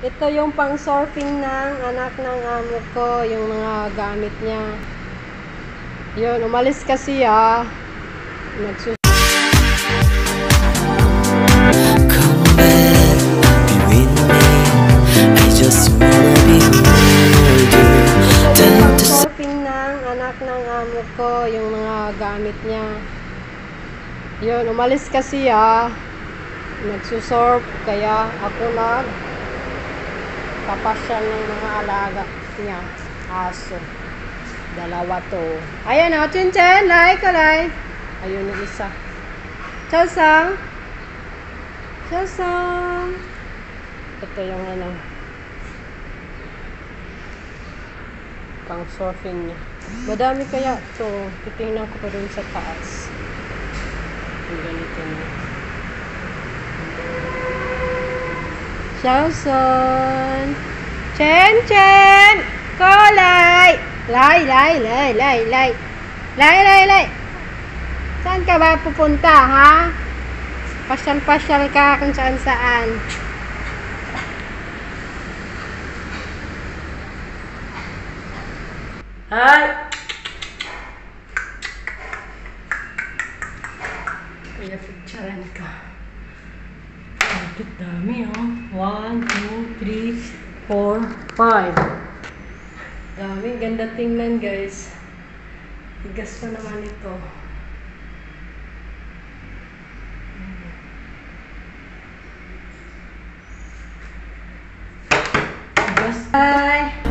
Ito yung pang surfing ng anak ng amo ko, yung mga gamit niya. Yun, umalis kasi nagsus surfing ng anak ng amo ko, yung mga gamit niya. Yun, umalis kasi nagsusurf, kaya ako papasyal ng mga alaga niya, aso. Dalawa to. Ayan o, Chin-Chen, kalay. Ayun yung isa. Chosang. Ito yung pang surfing niya. Madami kaya to. Titingnan ko pa dun sa taas. Yung ganito na. Chosang. Chen. Kolay. Lay. Saan ka ba pupunta, ha? Pasyal ka kung saan. Hi! Kaya picturean ka. Ang dami, 1, 2, 3, 4, 5. Dami, ganda tingnan guys. Tigas pa naman ito. Tigas. Bye!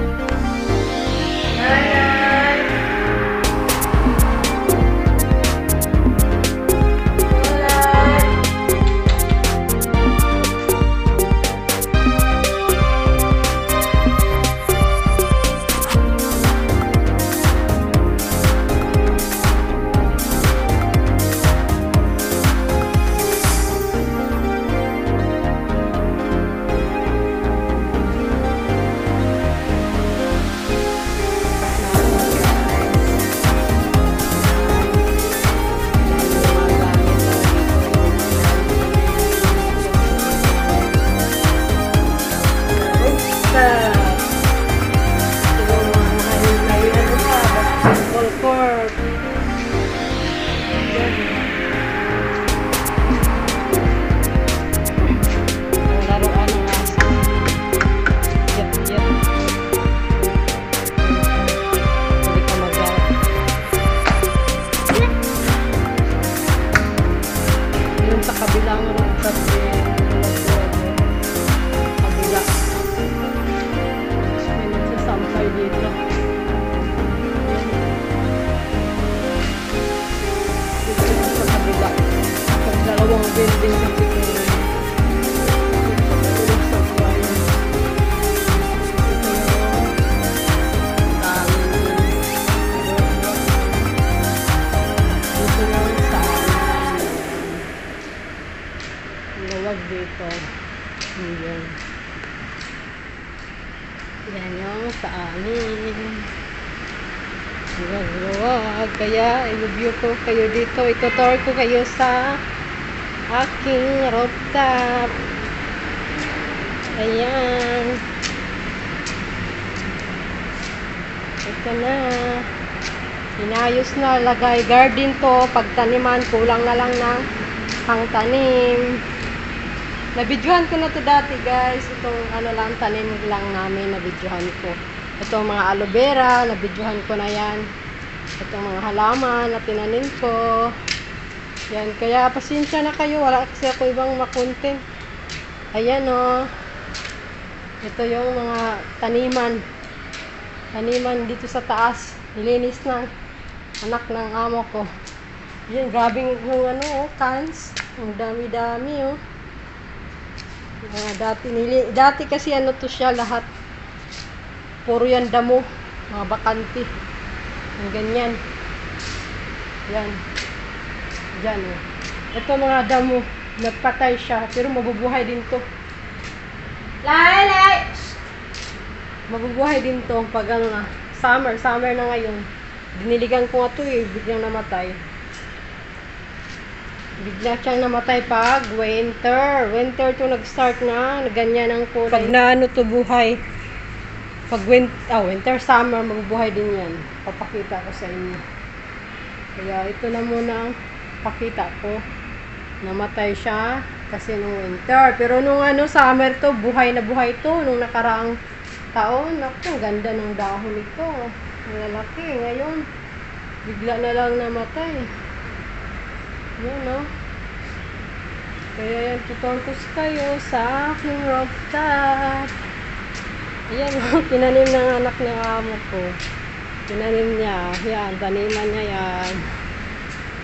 Building na siguro. Ito yung sa amin. Luwag dito. Yan. Yan yung sa amin. Luwag. Kaya i-review ko kayo dito. Itutor ko kayo sa aking rooftop. Ayan. Ito na. Inayos na. Lagay garden to. Pagtaniman, kulang na lang ng pangtanim. Nabidyohan ko na to dati guys. Itong lang, tanim lang namin. Nabidyohan ko. Itong mga aloe vera. Nabidyohan ko na yan. Itong mga halaman na tinanim ko. Yan, kaya pasensya na kayo. Wala kasi ako ibang makontent. Ayan Ito yung mga taniman. Taniman dito sa taas. Nilinis ng anak ng amo ko. Yan, grabing yung cans. Ang dami-dami Dati kasi to siya lahat. Puro yan damo. Mga bakante. Ang ganyan. Yan. Diyan Ito mga damo, nagpatay siya, pero mabubuhay din to. Lay! Mabubuhay din to pag summer na ngayon. Diniligan ko nga to biglang namatay. Bigla siyang namatay pag winter. Winter to nag-start na. Ganyan ang kulay. Pag naano to buhay. Pag winter, summer, magbubuhay din yan. Papakita ko sa inyo. Kaya ito na muna ang pakita ko. Namatay siya kasi nung winter. Pero nung summer to, buhay na buhay to. Nung nakaraang taon, naku, ganda ng dahon nito. Ang lalaki. Ngayon, bigla na lang namatay. Yan, no? Kaya yan, tutorkos kayo sa aking rooftop. Ayan, tinanim ng anak ng amo ko. Tinanim niya. Yan, taniman niya yan.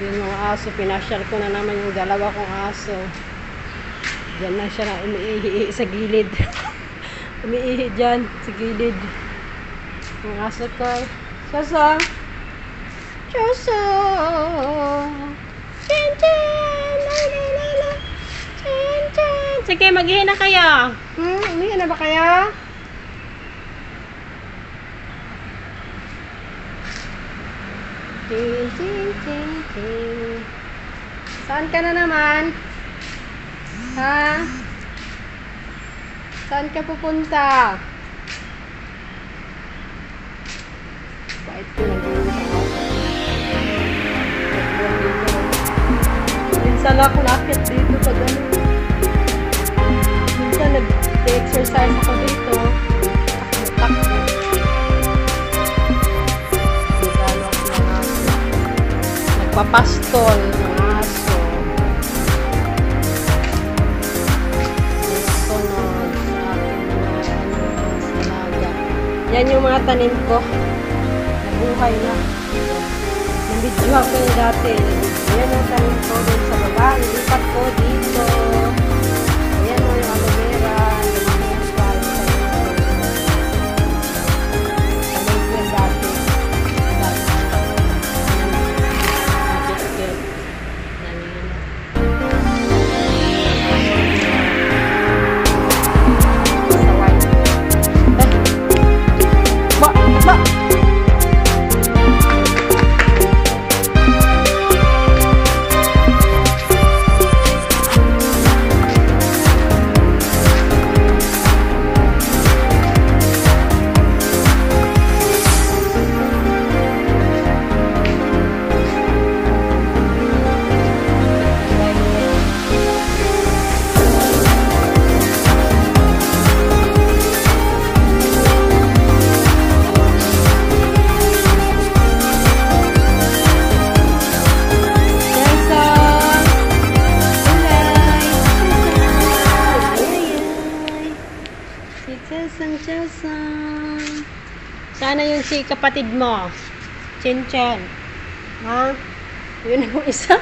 Yung mga aso, pinasyal ko na naman yung dalawa kong aso. Diyan na siya na umiihi sa gilid. Umiihi dyan sa gilid. Yung aso ko. Soso! Soso! Chin chin! La la la la! Chin chin! Sige, mag-ihi na kayo. Umihi na ba kayo? Chin chin chin chin. Saan ka na naman? Ha? Saan ka pupunta? Bait ko lang din sa aso. Minsan ako nakit dito pag minsan nag-exercise ako dito. Takbo. Nagano ako ng aso. Nagpapastol ng aso. Sunod sa aking mga alaga. Yan yung mga tanim ko. Nabuhay na. Nabidyohan ko yung dati. Ayan ang tanim ko dun sa baba. Nilipat ko dito. Ayan o yung aloe vera. Tanim ko yung dati. Sana yung si kapatid mo. Chin-chin. Ha? Yun ang isa.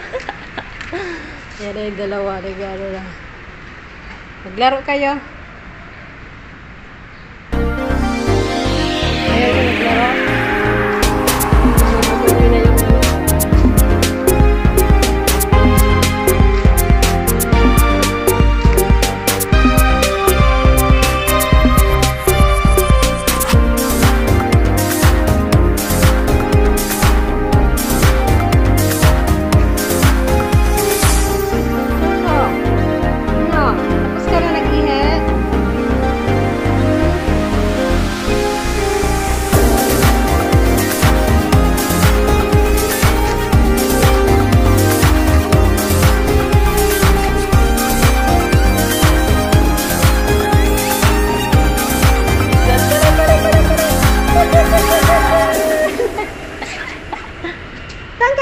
Yan ay dalawa. Regalo lang. Maglaro kayo. Ayaw nyo maglaro? Sumabuhin na yung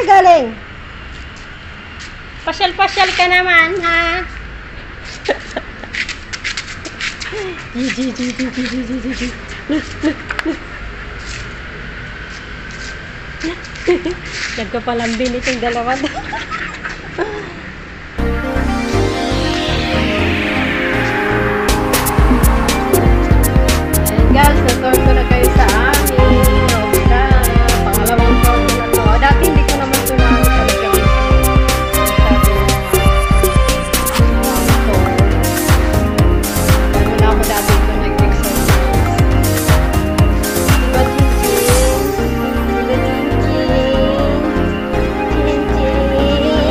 galing? Pasyal-pasyal ka naman, ha? Nagkapalambin itong dalawa. Ayan guys, na-tour ko na kayo sa amin. Pangalawang tour ko na to. Dati hindi ko naman ito na talaga. Ano na ako dati ito nag-exercise. Diba, Chin-Chin? Diba, Chin-Chin? Chin-Chin?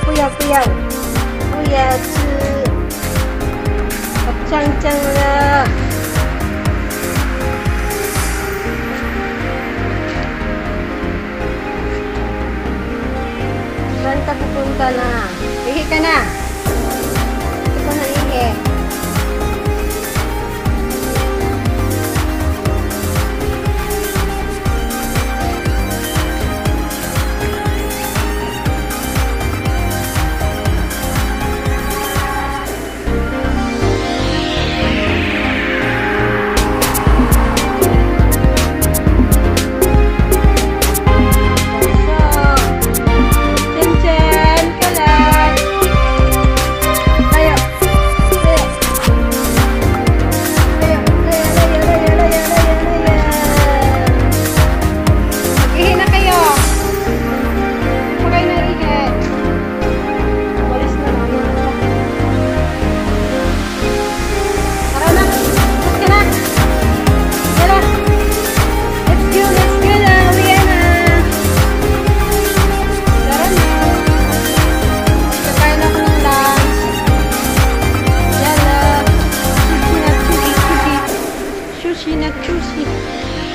不要不要不要吃，好脏脏了。Saan ka pupunta na? Ihi ka na. Ito ko na ihi.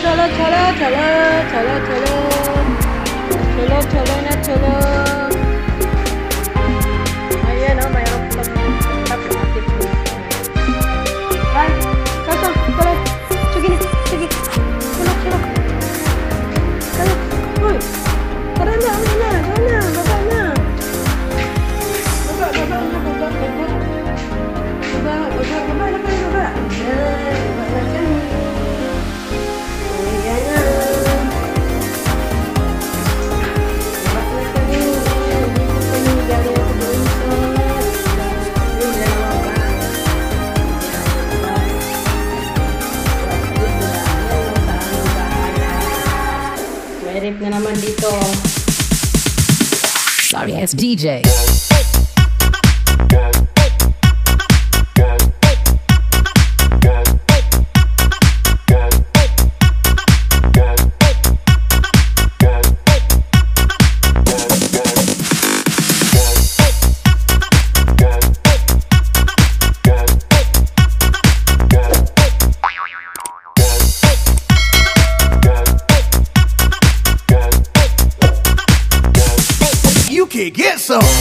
Cholo, cholo, cholo, cholo, cholo, cholo, cholo na cholo. Ayan o, mayroon pa pag-atip mo. Ay, kaso, tuloy. Sige na, sige. Cholo, cholo. Kaya, uy. Tara na, uwi na, baba na, baba na. Baba, baba na, baba, baba. Baba, baba, baba na kayo, baba. Baba na kami. Rip na naman dito. Sorry, it's DJ. You can get some.